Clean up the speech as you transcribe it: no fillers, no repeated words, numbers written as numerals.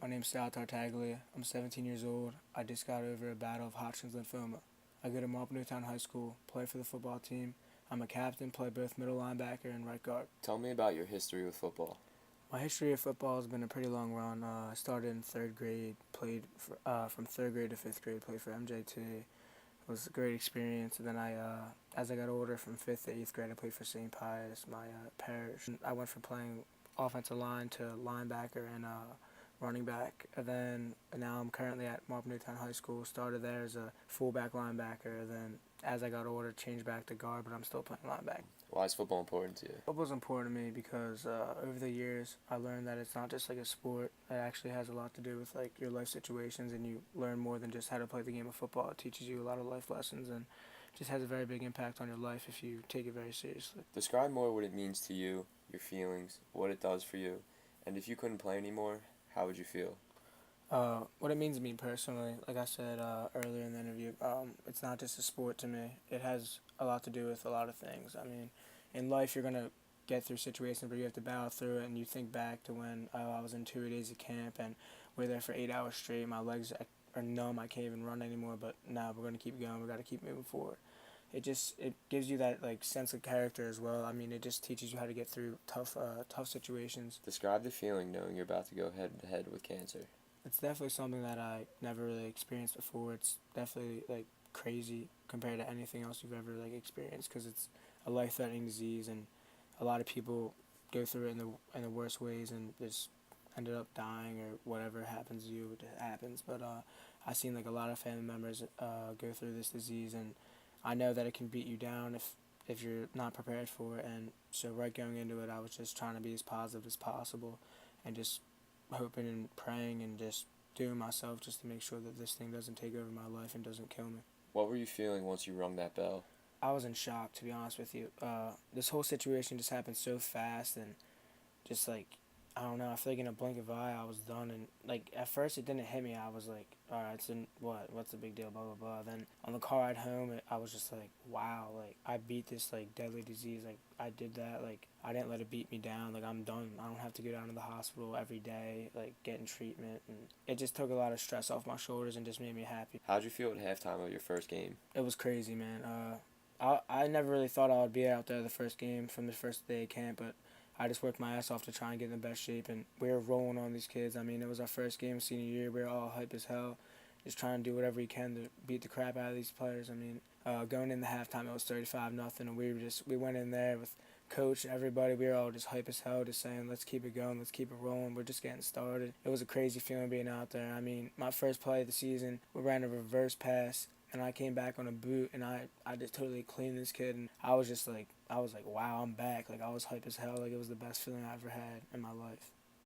My name's Sal Tartaglia. I'm 17 years old. I just got over a battle of Hodgkin's lymphoma. I go to Marple Newtown High School, play for the football team. I'm a captain, play both middle linebacker and right guard. Tell me about your history with football. My history of football has been a pretty long run. I started in third grade, played from third grade to fifth grade, played for MJT. It was a great experience. And then as I got older, from fifth to eighth grade, I played for St. Pius, my parish. I went from playing offensive line to linebacker and running back. And then now I'm currently at Marple Newtown High School. Started there as a fullback linebacker. And then as I got older, changed back to guard, but I'm still playing linebacker. Why is football important to you? Football's important to me because over the years I learned that it's not just like a sport. It actually has a lot to do with like your life situations, and you learn more than just how to play the game of football. It teaches you a lot of life lessons and just has a very big impact on your life if you take it very seriously. Describe more what it means to you, your feelings, what it does for you, and if you couldn't play anymore, how would you feel? What it means to me personally, like I said earlier in the interview, it's not just a sport to me. It has a lot to do with a lot of things. I mean, in life you're going to get through situations where you have to battle through it, and you think back to when I was in 2 days of camp and we're there for 8 hours straight. My legs are numb. I can't even run anymore, but now we're going to keep going. We got to keep moving forward. It gives you that like sense of character as well. I mean, it just teaches you how to get through tough situations. Describe the feeling knowing you're about to go head to head with cancer. It's definitely something that I never really experienced before. It's definitely like crazy compared to anything else you've ever like experienced, because it's a life-threatening disease, and a lot of people go through it in the worst ways and just ended up dying, or whatever happens to you, it happens. But I've seen like a lot of family members go through this disease, and I know that it can beat you down if you're not prepared for it. And so right going into it, I was just trying to be as positive as possible, and just hoping and praying and just doing myself just to make sure that this thing doesn't take over my life and doesn't kill me. What were you feeling once you rung that bell? I was in shock, to be honest with you. This whole situation just happened so fast, and just like, I don't know, I feel like in a blink of an eye I was done. And like at first it didn't hit me. I was like, all right, so what's the big deal, blah blah blah. Then on the car ride home, I was just like, wow, like I beat this like deadly disease. Like I did that. Like I didn't let it beat me down. Like I'm done. I don't have to go down to the hospital every day, like getting treatment. And it just took a lot of stress off my shoulders and just made me happy. How'd you feel at halftime of your first game? It was crazy, man. I never really thought I would be out there the first game from the first day of camp, but I just worked my ass off to try and get in the best shape, and we were rolling on these kids. I mean, it was our first game senior year. We were all hype as hell, just trying to do whatever we can to beat the crap out of these players. I mean, going in the halftime, it was 35-0, and we went in there with coach and everybody. We were all just hype as hell, just saying, let's keep it going, let's keep it rolling. We're just getting started. It was a crazy feeling being out there. I mean, my first play of the season, we ran a reverse pass, and I came back on a boot, and I just totally cleaned this kid, and I was like, wow, I'm back. Like, I was hype as hell. Like, it was the best feeling I ever had in my life.